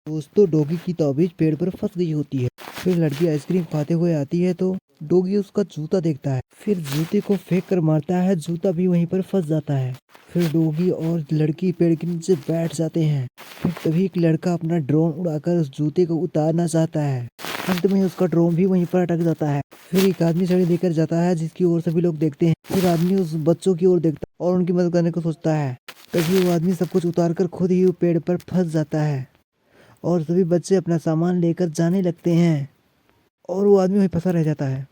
दोस्तों डॉगी की ताबीज पेड़ पर फंस गई होती है। फिर लड़की आइसक्रीम खाते हुए आती है तो डॉगी उसका जूता देखता है। फिर जूते को फेंक कर मारता है, जूता भी वहीं पर फंस जाता है। फिर डॉगी और लड़की पेड़ के नीचे बैठ जाते हैं। फिर तभी एक लड़का अपना ड्रोन उड़ाकर उस जूते को उतारना चाहता है। अंत में उसका ड्रोन भी वहीं पर अटक जाता है। फिर एक आदमी छड़ी लेकर जाता है जिसकी ओर सभी लोग देखते हैं। फिर आदमी उस बच्चों की ओर देखता है और उनकी मदद करने को सोचता है। तभी वो आदमी सब कुछ उतार कर खुद ही वो पेड़ पर फंस जाता है और सभी बच्चे अपना सामान लेकर जाने लगते हैं और वो आदमी वहीं फंसा रह जाता है।